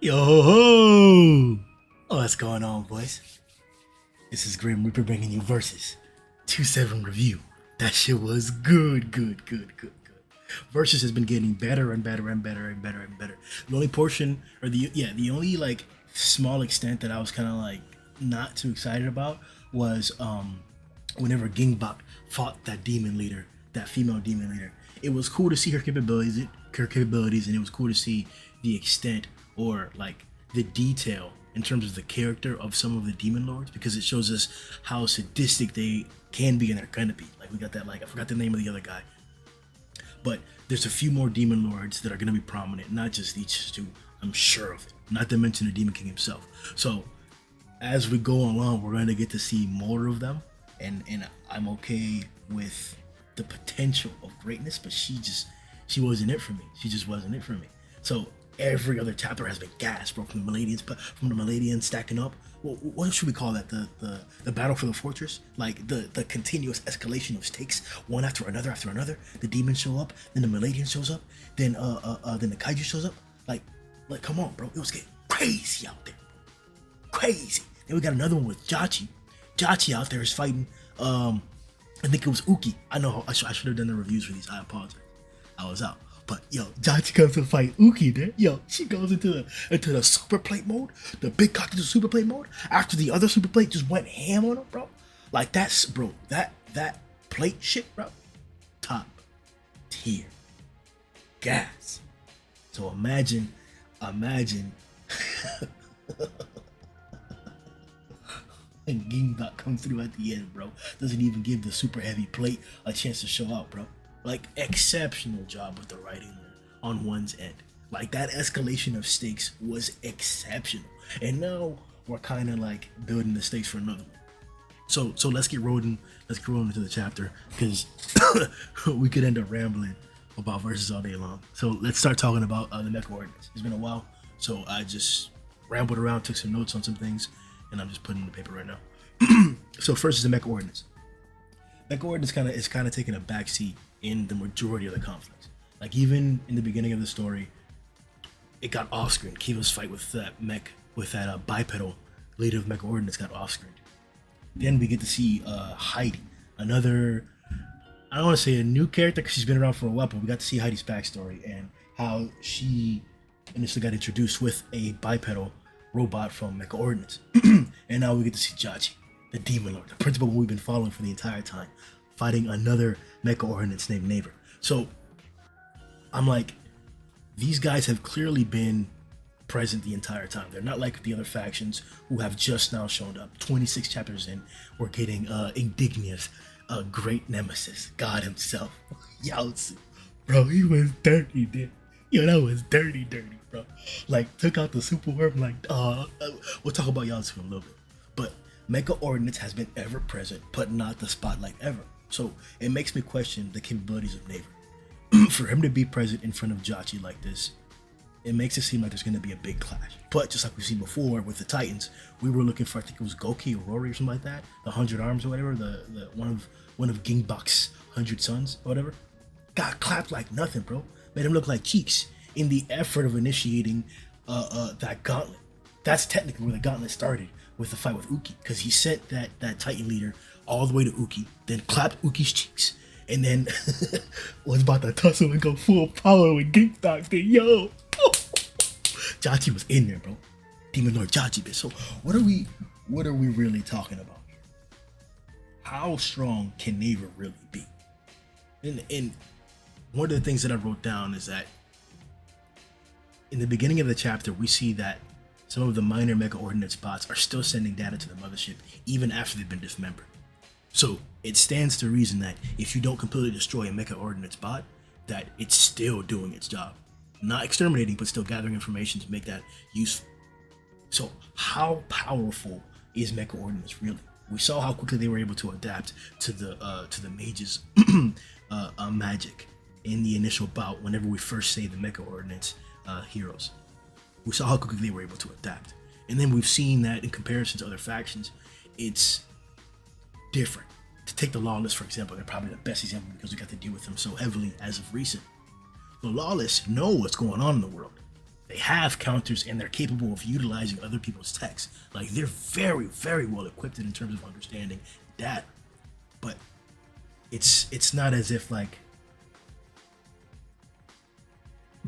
Yo ho ho! What's going on, boys? This is Grim Reaper bringing you Versus 2-7 review. That shit was good. Versus has been getting better and better and better and better and better. The only portion, or the only like small extent that I was kind of like not too excited about was whenever Gingbok fought that demon leader, that female demon leader. It was cool to see her capabilities, and it was cool to see the extent or like the detail in terms of the character of some of the demon lords, because it shows us how sadistic they can be and they're gonna be. Like we got that, like I forgot the name of the other guy, but there's a few more demon lords that are gonna be prominent, not just these two. I'm sure of it. Not to mention the Demon King himself. So as we go along, we're gonna get to see more of them, and I'm okay with the potential of greatness, but she wasn't it for me. She just wasn't it for me. So every other chapter has been gas, bro, from the Maladians stacking up. Well, what should we call that? The battle for the fortress, like the continuous escalation of stakes, one after another after another. The demons show up, then the Maladian shows up, then the Kaiju shows up. Like come on, bro, it was getting crazy out there, crazy. Then we got another one with Jachi. Jachi out there is fighting. I think it was Uki. I know I should have done the reviews for these. I apologize. I was out. But yo, Jachi comes to fight Uki there. Yo, she goes into the super plate mode, the big cock into super plate mode. After the other super plate just went ham on her, bro. Like that's bro, that plate shit, bro. Top tier. Gas. So imagine and Gingbot comes through at the end, bro. Doesn't even give the super heavy plate a chance to show out, bro. Like, exceptional job with the writing there on one's end. Like, that escalation of stakes was exceptional. And now we're kind of like building the stakes for another one. So let's get rolling. Let's get rolling into the chapter, because we could end up rambling about verses all day long. So let's start talking about the mech ordinance. It's been a while, so I just rambled around, took some notes on some things, and I'm just putting in the paper right now. So first is the mech ordinance. Mech ordinance is kind of taking a backseat in the majority of the conflicts. Like even in the beginning of the story, it got off screen. Kiva's fight with that mech, with that bipedal leader of mech ordinance, got off screen. Then we get to see Heidi, another, I don't want to say a new character because she's been around for a while, but we got to see Heidi's backstory and how she initially got introduced with a bipedal robot from Mecha Ordnance. And now we get to see Jachi, the Demon Lord, the principal we've been following for the entire time, fighting another Mecha Ordnance named Naver. So I'm like, these guys have clearly been present the entire time. They're not like the other factions who have just now shown up. 26 chapters in, we're getting Indignia's great nemesis, God himself, Yaozu. Bro, he was dirty, dude. Yo, that was dirty, bro. Like, took out the super worm, like, we'll talk about Yaozu in a little bit. But Mecha Ordnance has been ever present, but not the spotlight ever. So it makes me question the capabilities of Naver. For him to be present in front of Jachi like this, it makes it seem like there's going to be a big clash. But just like we've seen before with the Titans, we were looking for, I think it was Goki or Rory or something like that, the 100 arms or whatever, the one of Gingbok's 100 sons or whatever. Got clapped like nothing, bro. Made him look like cheeks in the effort of initiating that gauntlet. That's technically where the gauntlet started, with the fight with Uki, because he sent that Titan leader all the way to Uki, then clapped Uki's cheeks, and then was about to tussle and go full power with Gingbok. Then yo, Jachi was in there, bro. Demon Lord Jachi, bitch. So what are we really talking about here? How strong can Naver really be? And one of the things that I wrote down is that in the beginning of the chapter, we see that some of the minor Mecha Ordnance bots are still sending data to the mothership even after they've been dismembered. So it stands to reason that if you don't completely destroy a Mecha Ordnance bot, that it's still doing its job. Not exterminating, but still gathering information to make that useful. So how powerful is Mecha Ordnance really? We saw how quickly they were able to adapt to the mage's magic in the initial bout whenever we first say the Mecha Ordnance heroes. We saw how quickly they were able to adapt. And then we've seen that in comparison to other factions, it's different. To take the Lawless, for example, they're probably the best example because we got to deal with them so heavily as of recent. The Lawless know what's going on in the world. They have counters and they're capable of utilizing other people's techs. Like they're very, very well equipped in terms of understanding that. But it's not as if like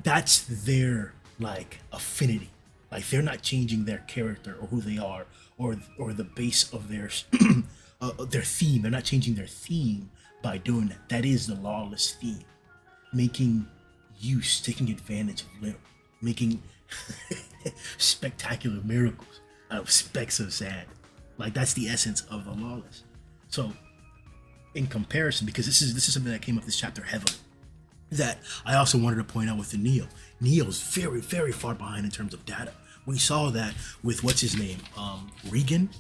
that's their like affinity. Like they're not changing their character or who they are or the base of their theme. They're not changing their theme by doing that. That is the lawless theme, making use, taking advantage of little, making spectacular miracles out of specks of sand. Like that's the essence of the lawless. So, in comparison, because this is something that came up this chapter heavily, that I also wanted to point out with the Neo. Neo's very, very far behind in terms of data. We saw that with what's his name, Regan.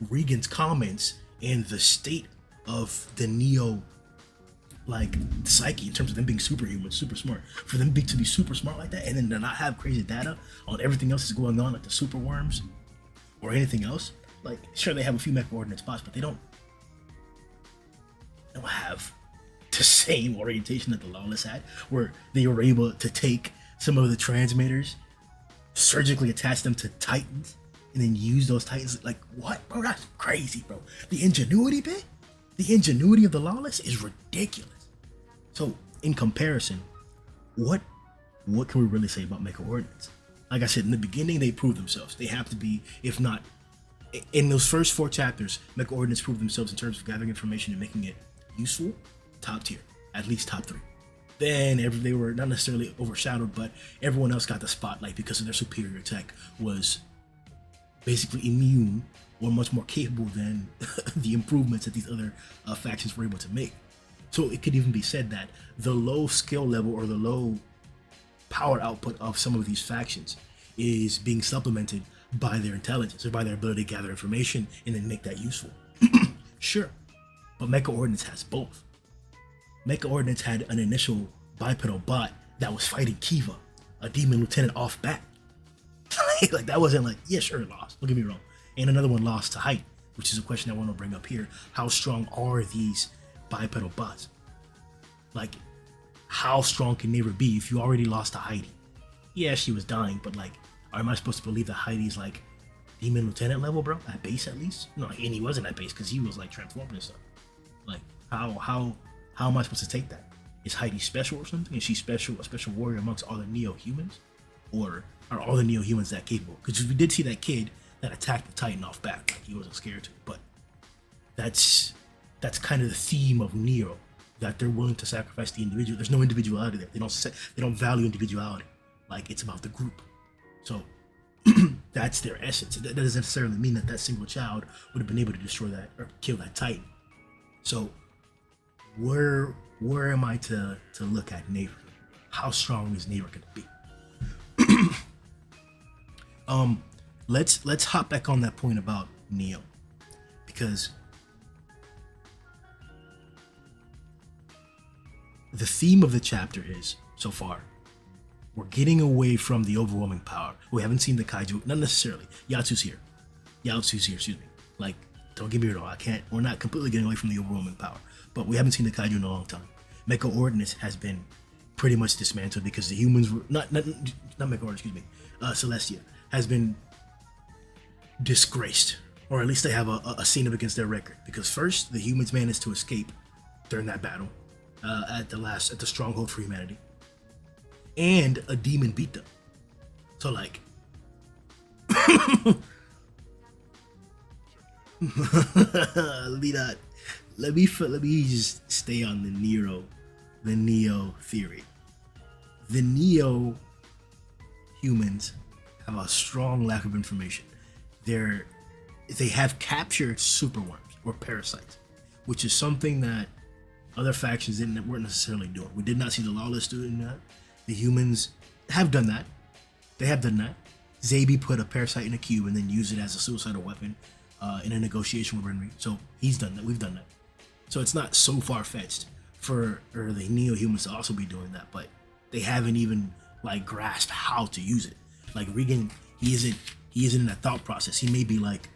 Regan's comments and the state of the Neo, like the psyche in terms of them being superhuman, super smart. For them to be super smart like that, and then to not have crazy data on everything else that's going on, like the super worms or anything else. Like, sure, they have a few mech coordinate spots, but they don't have the same orientation that the lawless had, where they were able to take some of the transmitters, surgically attach them to titans, and then use those titans. Like, what, bro? That's crazy, bro. The ingenuity bit, the ingenuity of the lawless is ridiculous. So, in comparison, what can we really say about mecha ordnance? Like I said in the beginning, they proved themselves. They have to be, if not in those first 4 chapters, mecha ordnance proved themselves in terms of gathering information and making it useful, top tier, at least top 3. Then they were not necessarily overshadowed, but everyone else got the spotlight because of their superior tech was basically immune or much more capable than the improvements that these other factions were able to make. So it could even be said that the low skill level or the low power output of some of these factions is being supplemented by their intelligence or by their ability to gather information and then make that useful. Sure, but Mecha Ordnance has both. Mecha Ordnance had an initial bipedal bot that was fighting Kiva, a demon lieutenant off bat. Like that wasn't like, yeah, sure, it lost. Don't get me wrong. And another one lost to height, which is a question I want to bring up here. How strong are these bipedal bots? Like, how strong can they ever be if you already lost to Heidi? Yeah, she was dying, but like, am I supposed to believe that Heidi's like demon lieutenant level, bro? At base, at least? No, and he wasn't at base because he was like transforming and stuff. Like, how am I supposed to take that? Is Heidi special or something? Is she special, a special warrior amongst all the neo-humans? Or are all the neo-humans that capable? Because we did see that kid that attacked the Titan off back, like he wasn't scared to. But that's kind of the theme of Neo, that they're willing to sacrifice the individual. There's no individuality there. They don't value individuality. Like, it's about the group. So that's their essence. That doesn't necessarily mean that that single child would have been able to destroy that or kill that Titan. So where am I to look at Neighbor? How strong is Neighbor going to be? Let's hop back on that point about Neo, because the theme of the chapter is, so far, we're getting away from the overwhelming power. We haven't seen the kaiju, not necessarily. Yatsu's here, excuse me. Like, don't get me wrong, we're not completely getting away from the overwhelming power, but we haven't seen the kaiju in a long time. Mecha Ordnance has been pretty much dismantled because the humans were, not Mecha Ordnance, excuse me, Celestia has been disgraced, or at least they have a scene up against their record, because first, the humans managed to escape during that battle at the stronghold for humanity, and a demon beat them. So like, let me just stay on the Neo theory. The Neo humans have a strong lack of information. They have captured superworms or parasites, which is something that other factions weren't necessarily doing. We did not see the Lawless doing that. The humans have done that. They have done that. Zabi put a parasite in a cube and then used it as a suicidal weapon in a negotiation with Renri. So he's done that. We've done that. So it's not so far-fetched for the neo-humans to also be doing that, but they haven't even like grasped how to use it. Like Regan, he isn't in that thought process. He may be like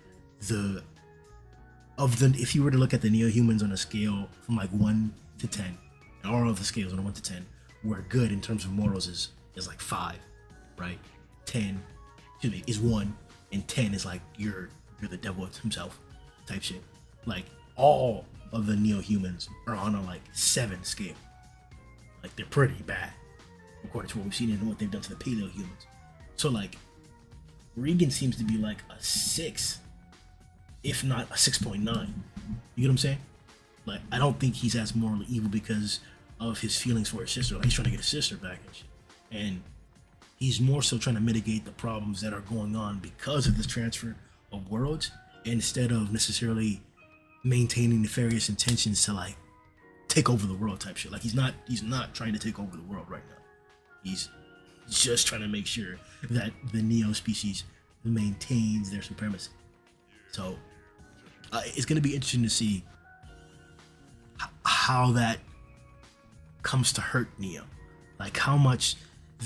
if you were to look at the neo-humans on a scale from like 1 to 10, and all of the scales on a 1 to 10, where good in terms of morals is like 5, right? 10, excuse me, is 1, and 10 is like you're the devil himself type shit. Like all of the neo-humans are on a like 7 scale. Like they're pretty bad according to what we've seen and what they've done to the paleo-humans. So like Regan seems to be like a 6, if not a 6.9. You get what I'm saying? Like I don't think he's as morally evil because of his feelings for his sister. Like he's trying to get his sister back and shit. And he's more so trying to mitigate the problems that are going on because of this transfer of worlds, instead of necessarily maintaining nefarious intentions to like take over the world type shit. Like he's not trying to take over the world right now. He's just trying to make sure that the Neo species maintains their supremacy. So it's going to be interesting to see how that comes to hurt Neo. Like how much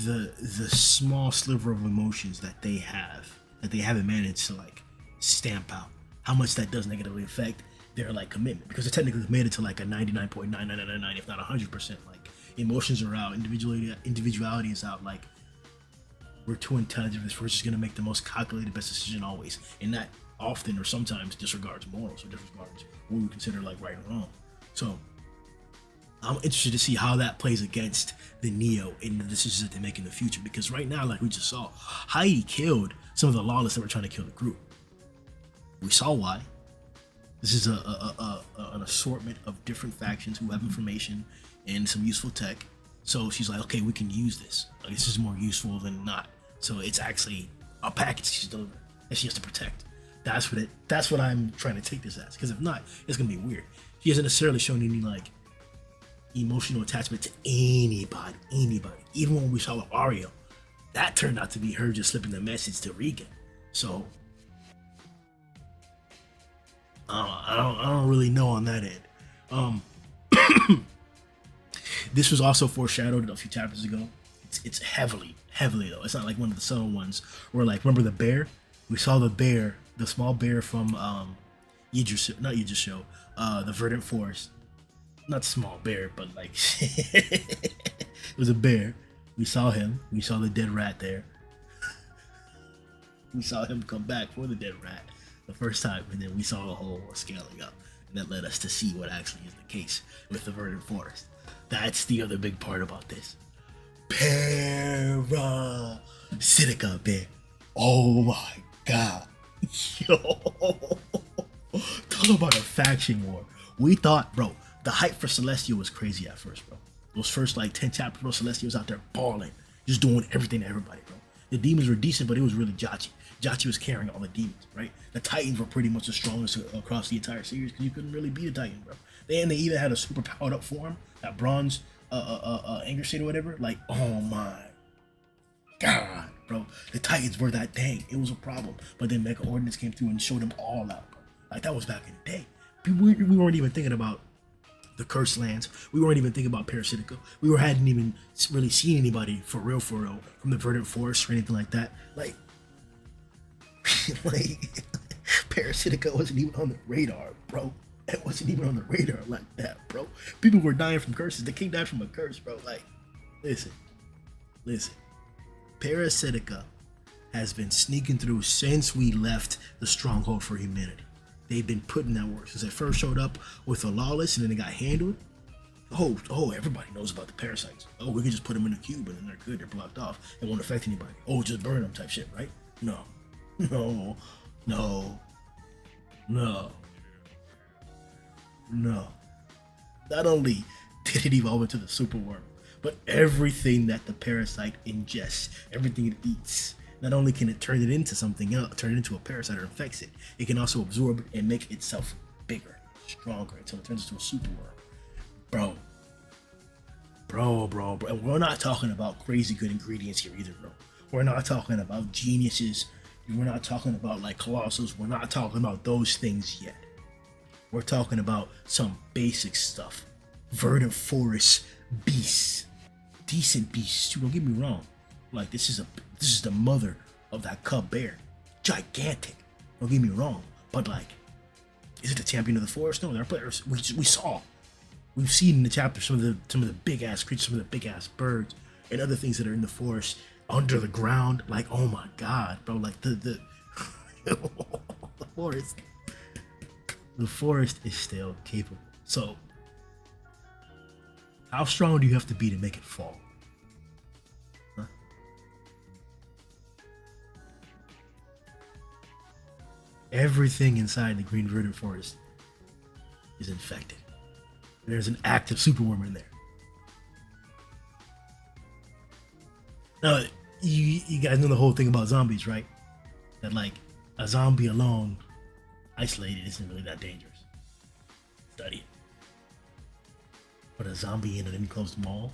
the small sliver of emotions that they haven't managed to like stamp out, how much that does negatively affect their like commitment, because they're technically committed to like a 99.9999, if not 100%. Like emotions are out, individuality is out. Like we're too intelligent for this. We're just gonna make the most calculated best decision always, and that often or sometimes disregards morals or disregards what we consider like right and wrong. So I'm interested to see how that plays against the Neo in the decisions that they make in the future, because right now, like we just saw, Heidi killed some of the lawless that were trying to kill the group. We saw why. This is an assortment of different factions who have information and some useful tech. So she's like, okay, we can use this. Like, this is more useful than not. So it's actually a package she's delivering that she has to protect. That's what I'm trying to take this as. Because if not, it's gonna be weird. She hasn't necessarily shown any like emotional attachment to anybody. Even when we saw with Ario, that turned out to be her just slipping the message to Regan. So I don't really know on that end. This was also foreshadowed a few chapters ago. It's heavily though. It's not like one of the subtle ones where, like, remember the bear? We saw the bear, the small bear from Idris show, the Verdant Forest. Not small bear, but like it was a bear. We saw him. We saw the dead rat there. We saw him come back for the dead rat the first time, and then we saw the whole scaling up, and that led us to see what actually is the case with the Verdant Forest. That's the other big part about this. Parasite, man. Oh my god. Yo. Talk about a faction war. We thought, bro, the hype for Celestial was crazy at first, bro. Those first like 10 chapters, bro, Celestial was out there balling, just doing everything to everybody, bro. The demons were decent, but it was really Jachi. Jachi was carrying all the demons, right? The Titans were pretty much the strongest across the entire series because you couldn't really beat a Titan, bro. They even had a super powered up form, that bronze anger state or whatever. Like, oh my god, bro. The Titans were that dang. It was a problem. But then Mega Ordinance came through and showed them all out, bro. Like, that was back in the day. We weren't even thinking about the Cursed Lands. We weren't even thinking about Parasitica. We hadn't even really seen anybody for real from the Verdant Forest or anything like that. Like Parasitica wasn't even on the radar, bro. It wasn't even on the radar like that, bro. People were dying from curses. The king died from a curse, bro. Like, listen. Parasitica has been sneaking through since we left the stronghold for humanity. They've been putting that work since they first showed up with the lawless, and then they got handled. Oh, everybody knows about the parasites. Oh, we can just put them in a cube and then they're good. They're blocked off. It won't affect anybody. Oh, just burn them type shit, right? No. Not only did it evolve into the super worm, but everything that the parasite ingests, everything it eats, not only can it turn it into something else, turn it into a parasite or infects it, it can also absorb it and make itself bigger, stronger, until it turns into a super worm. Bro. And we're not talking about crazy good ingredients here either, bro. We're not talking about geniuses. We're not talking about like colossals. We're not talking about those things yet. We're talking about some basic stuff. Verdant Forest beasts. Decent beasts, too. Don't get me wrong. Like, this is the mother of that cub bear. Gigantic. Don't get me wrong. But like, is it the champion of the forest? No, there are players we've seen in the chapter some of the big ass creatures, some of the big ass birds, and other things that are in the forest under the ground. Like, oh my god, bro! Like the the forest, the forest is still capable. So, how strong do you have to be to make it fall? Huh? Everything inside the green verdant forest is infected. There's an active superworm in there. Now, you guys know the whole thing about zombies, right? That like a zombie alone, isolated, isn't really that dangerous. Study it. But a zombie in an enclosed mall,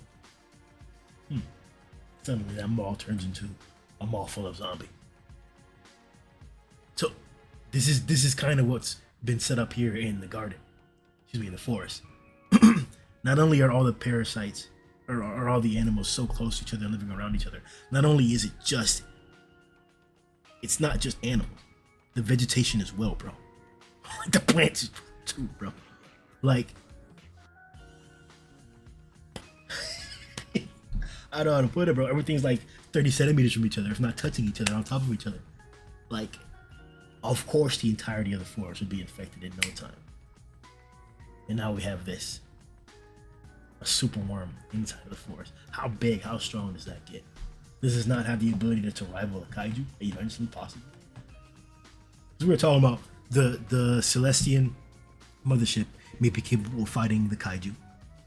suddenly that mall turns into a mall full of zombies. So this is kind of what's been set up here in the garden. Excuse me, in the forest. Not only are all the parasites or are all the animals so close to each other and living around each other, not only is it's not just animals. The vegetation as well, bro. Like the plants too, bro. Like I don't know how to put it, bro. Everything's like 30 centimeters from each other, if not touching each other, on top of each other. Like, of course, the entirety of the forest would be infected in no time. And now we have this. A super worm inside of the forest. How big, how strong does that get? Does this not have the ability to rival a kaiju? Eventually possible. Because we were talking about the Celestian mothership may be capable of fighting the kaiju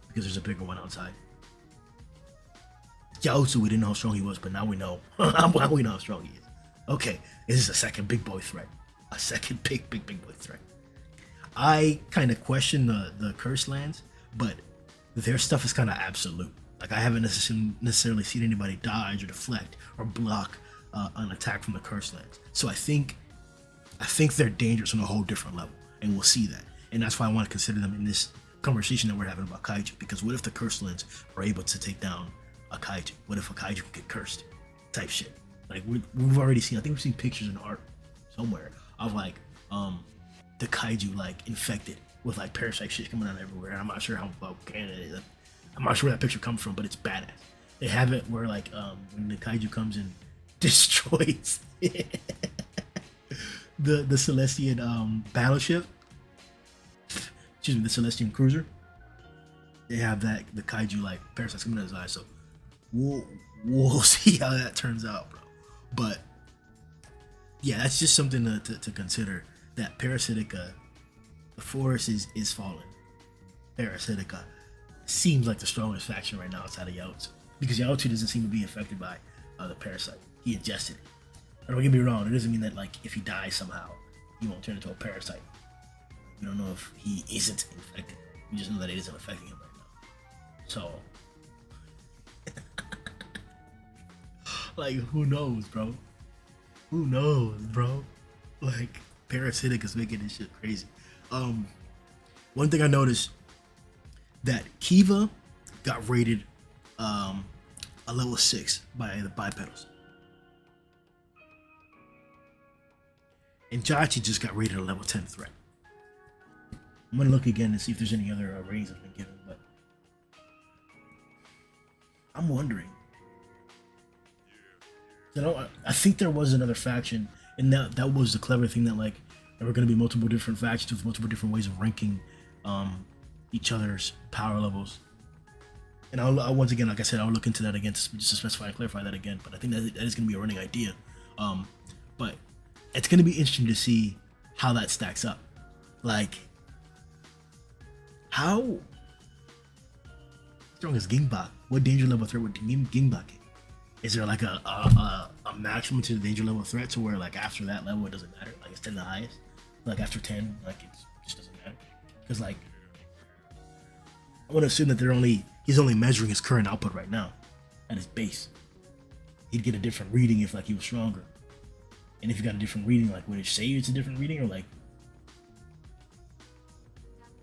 because there's a bigger one outside. Yaozu, we didn't know how strong he was, but now we know. Now we know how strong he is. Okay, this is a second big boy threat. A second big boy threat. I kind of question the Cursed Lands, but their stuff is kind of absolute. Like, I haven't necessarily seen anybody dodge or deflect or block an attack from the Cursed Lands. So I think they're dangerous on a whole different level, and we'll see that. And that's why I want to consider them in this conversation that we're having about kaiju. Because what if the Cursed Lands are able to take down a kaiju? What if a kaiju can get cursed? Type shit. Like, we've already seen, I think we've seen pictures in art somewhere of like the kaiju like infected with like parasite shit coming out everywhere. And I'm not sure how canon it is. I'm not sure where that picture comes from, but it's badass. They have it where like when the kaiju comes and destroys the Celestian battleship. Excuse me, the Celestian cruiser. They have that the kaiju like parasites coming out of his eyes. So we'll see how that turns out, bro. But yeah, that's just something to consider. That Parasitica, the forest is falling. Parasitica seems like the strongest faction right now outside of Yaozu, because Yaozu doesn't seem to be affected by the parasite. He ingested it. Don't get me wrong, it doesn't mean that like if he dies somehow, he won't turn into a parasite. We don't know if he isn't infected. We just know that it isn't affecting him right now. So, like, who knows, bro? Who knows, bro? Like, Parasitic is making this shit crazy. One thing I noticed, that Kiva got rated a level 6 by the bipedals. And Jachi just got rated a level 10 threat. I'm gonna look again and see if there's any other ratings that have been given, but I'm wondering. I think there was another faction, and that was the clever thing, that like there were going to be multiple different factions with multiple different ways of ranking each other's power levels. And I'll once again, like I said, I'll look into that again just to specify and clarify that again. But I think that is going to be a running idea. But it's going to be interesting to see how that stacks up. Like, how strong is Gingbak? What danger level threat would Gingbak get? Is there like a maximum to the danger level threat to where like after that level it doesn't matter? Like it's 10 the highest? Like after 10, like it just doesn't matter? Because like I want to assume that he's only measuring his current output right now at his base. He'd get a different reading if like he was stronger. And if you got a different reading, like would it say it's a different reading, or like,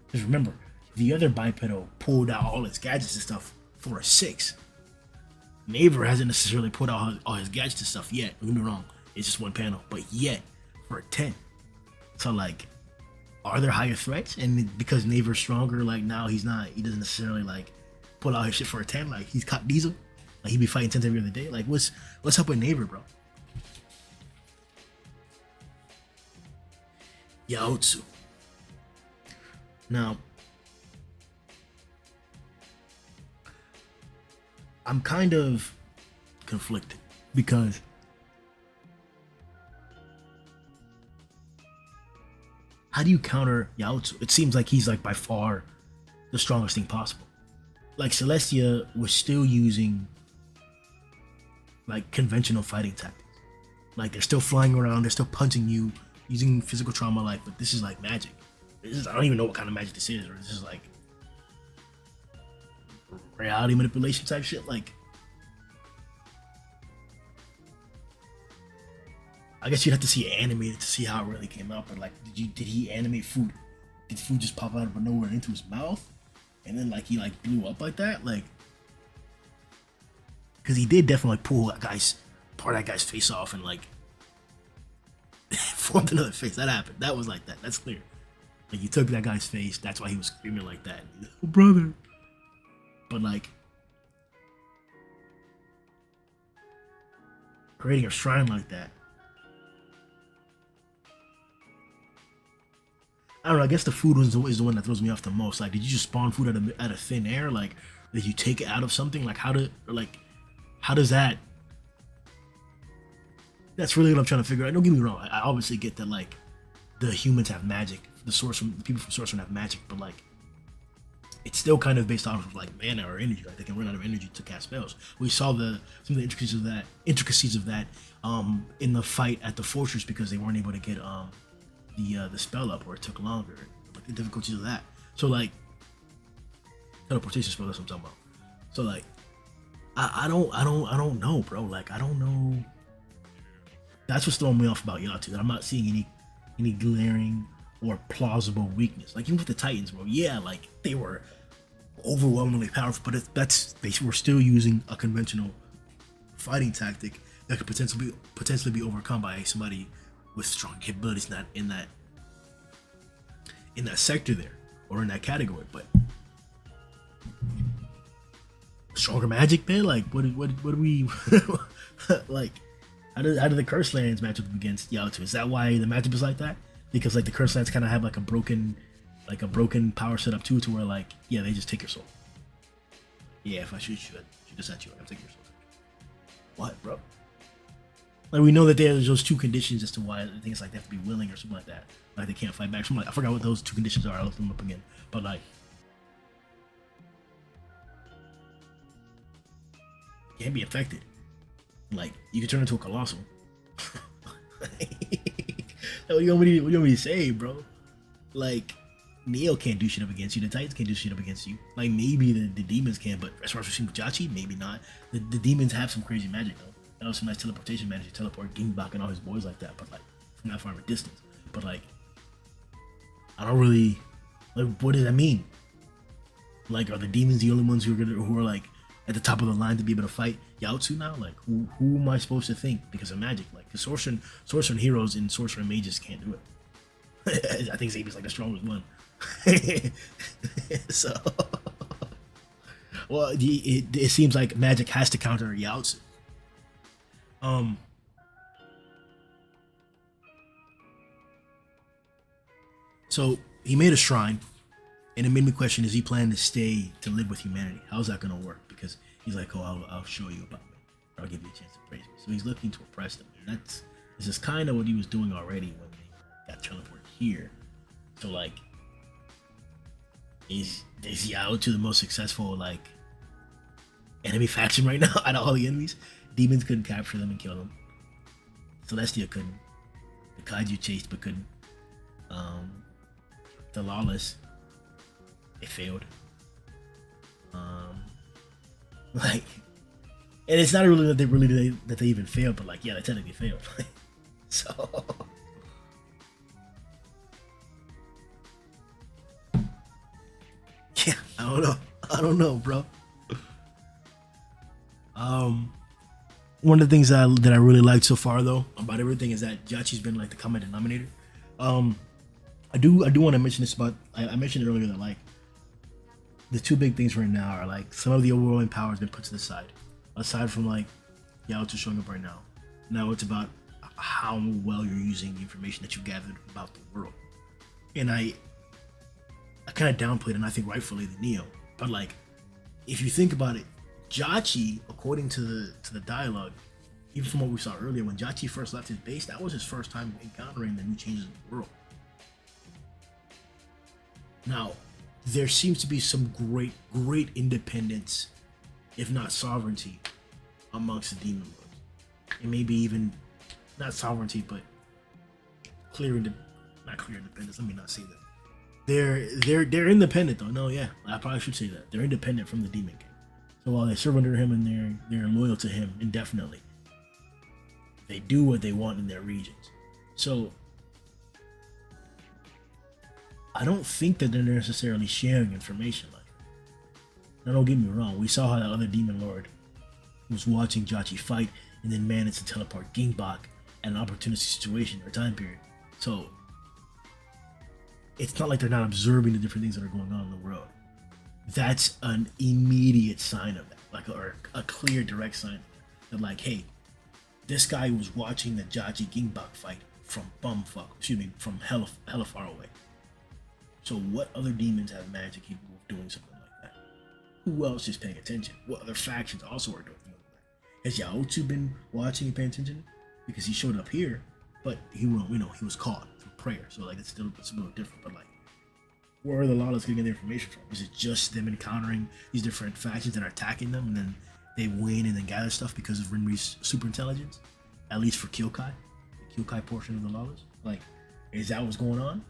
because remember, the other bipedal pulled out all his gadgets and stuff for a 6. Naver hasn't necessarily put out all his gadgets and stuff yet. Don't get me wrong, it's just one panel, but yet for a 10. So like, are there higher threats? And because Naver's stronger, like now he doesn't necessarily like pull out his shit for a 10. Like he's caught Diesel. Like he be fighting 10 every other day. Like what's up with neighbor, bro? Yaotsu. Now, I'm kind of conflicted because how do you counter Yaotsu? It seems like he's like by far the strongest thing possible. Like Celestia was still using like conventional fighting tactics. Like they're still flying around, they're still punching you, using physical trauma. Like, but this is like magic. This is, I don't even know what kind of magic this is, or this is like reality manipulation type shit. Like, I guess you'd have to see it animated to see how it really came out. But like, did he animate food? Did food just pop out of nowhere into his mouth, and then like he like blew up like that? Like, because he did definitely like pull that guy's part of that guy's face off and like formed another face. That happened. That was like that. That's clear. Like you took that guy's face. That's why he was screaming like that. Oh, brother. But like creating a shrine like that. I don't know. I guess the food is the one that throws me off the most. Like, did you just spawn food out of thin air? Like, did you take it out of something? Like, how does that? That's really what I'm trying to figure out. Don't get me wrong. I obviously get that like the humans have magic. The people from Sorcerer have magic, but like it's still kind of based off of like mana or energy. Like they can run out of energy to cast spells. We saw some of the intricacies of that in the fight at the fortress because they weren't able to get the spell up, or it took longer. Like the difficulties of that. So like teleportation spell, that's what I'm talking about. So like I don't know, bro. Like I don't know. That's what's throwing me off about Yato. That I'm not seeing any glaring or plausible weakness. Like even with the Titans, bro. Yeah, like they were overwhelmingly powerful, but they were still using a conventional fighting tactic that could potentially be overcome by somebody with strong capabilities not in that sector there or in that category. But stronger magic, man. Like what do we like? How do the Curse Lands match up against Yato? Is that why the matchup is like that? Because like the Curse Lands kind of have like a broken power setup too, to where like yeah, they just take your soul. Yeah, if I shoot this at you, I'm taking your soul. What, bro? Like we know that there's those two conditions as to why I think it's like they have to be willing or something like that. Like they can't fight back. Something like, I forgot what those two conditions are. I'll look them up again. But like, you can't be affected. Like you can turn into a colossal. What do you want me to say, bro? Like Neo can't do shit up against you. The Titans can't do shit up against you. Like maybe the demons can, but as far as we've seen with Jachi, maybe not. The demons have some crazy magic though. They have some nice teleportation magic. You teleport Gingbok and all his boys like that, but like from that far of a distance. But like I don't really like. What does that mean? Like are the demons the only ones who are like at the top of the line to be able to fight Yaotsu now? Like who am I supposed to think because of magic? Like the sorcerer heroes and sorcerer mages can't do it. I think Xavier's like the strongest one. So well it seems like magic has to counter Yaotsu. So he made a shrine, and it made me question: is he planning to stay to live with humanity? How's that gonna work? Because he's like, oh, I'll show you about me. I'll give you a chance to praise me. So he's looking to oppress them, and this is kind of what he was doing already when they got teleported here. So like, is Yao to the most successful like enemy faction right now out of all the enemies? Demons couldn't capture them and kill them. Celestia couldn't. The Keiju chased but couldn't. The Lawless, they failed. Like, and it's not really that they even failed, but like, yeah, they technically failed. So, yeah, I don't know, bro. One of the things that I really liked so far though about everything is that Jachi's been like the common denominator. I do want to mention this about I mentioned earlier that like the two big things right now are like some of the overwhelming power has been put to the side. aside from like Yaoto showing up right now. Now it's about how well you're using the information that you gathered about the world. And I kind of downplayed, and I think rightfully, the Neo. But like, if you think about it, Jachi, according to the dialogue, even from what we saw earlier, when Jachi first left his base, that was his first time encountering the new changes in the world. Now, there seems to be some great independence, if not sovereignty, amongst the demon lords, and maybe even not sovereignty, but not clear independence. Let me not say that. They're independent though. No, yeah, I probably should say that they're independent from the demon king. So while they serve under him and they're loyal to him indefinitely, they do what they want in their regions. So I don't think that they're necessarily sharing information like that. Now don't get me wrong, we saw how the other demon lord was watching Jachi fight and then managed to teleport Gingbok at an opportunistic situation or time period. So it's not like they're not observing the different things that are going on in the world. That's an immediate sign of that, like a clear, direct sign that, like, hey, this guy was watching the Jachi Gingbok fight from from hella far away. So what other demons have magic capable of doing something like that? Who else is paying attention? What other factions also are doing something like that? Has Yaotu been watching and paying attention? Because he showed up here, but he was caught through prayer. So like it's a little different. But like, where are the Lawless getting their information from? Is it just them encountering these different factions that are attacking them, and then they win and then gather stuff because of Rinri's super intelligence? At least for Kyokai, the Kyokai portion of the Lawless. Like, is that what's going on?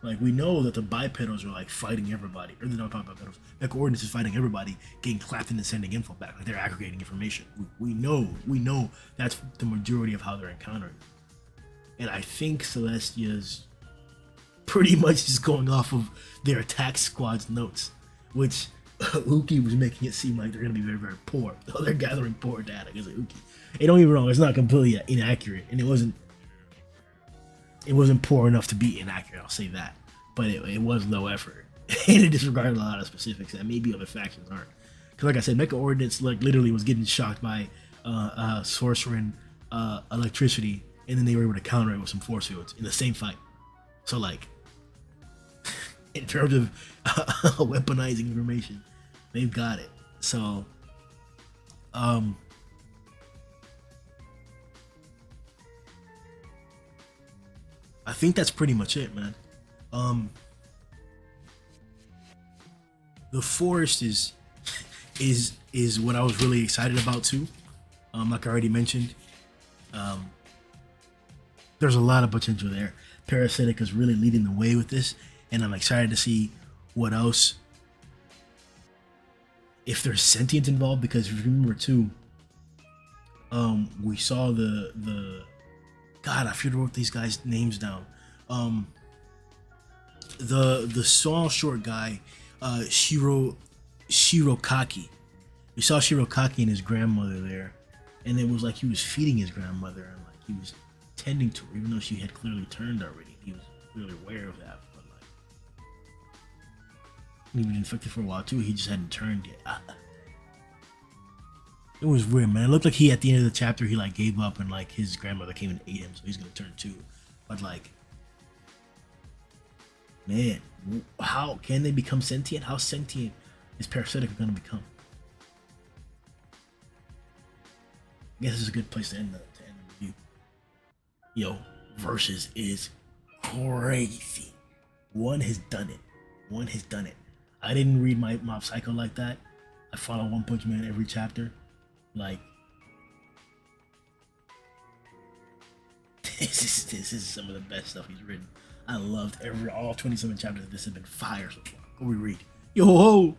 Like, we know that the bipedals are like fighting everybody, or they're not bipedals. Mech Ordnance is fighting everybody, getting clapped in and sending info back. Like, they're aggregating information. We know that's the majority of how they're encountering. And I think Celestia's pretty much just going off of their attack squad's notes, which Uki was making it seem like they're going to be very, very poor. They're gathering poor data because of Uki. Hey, don't get me wrong, it's not completely inaccurate, and it wasn't poor enough to be inaccurate, I'll say that. But it was low effort. And it disregarded a lot of specifics that maybe other factions aren't. Because like I said, Mecha Ordnance like literally was getting shocked by sorcerer electricity, and then they were able to counter it with some force fields in the same fight. So like, in terms of weaponizing information, they've got it. So I think that's pretty much it, man. The forest is what I was really excited about too. Like I already mentioned, there's a lot of potential there. Parasite is really leading the way with this, and I'm excited to see what else. If there's sentience involved, because if you remember too, we saw the God, I should have wrote these guys' names down. The small short guy, Shirokaki. We saw Shirokaki and his grandmother there, and it was like he was feeding his grandmother, and like he was tending to her, even though she had clearly turned already. He was clearly aware of that, but like he was infected for a while too. He just hadn't turned yet. It was weird, man. It looked like he, at the end of the chapter, he like gave up, and like his grandmother came and ate him, so he's gonna turn too. But like, man, how can they become sentient? How sentient is Parasitic gonna become? I guess this is a good place to end the review. Yo, Versus is crazy. One has done it. I didn't read my Mob Psycho like that. I follow One Punch Man every chapter. Like, this is some of the best stuff he's written. I loved all 27 chapters of this have been fire so far. Go reread. Yo ho!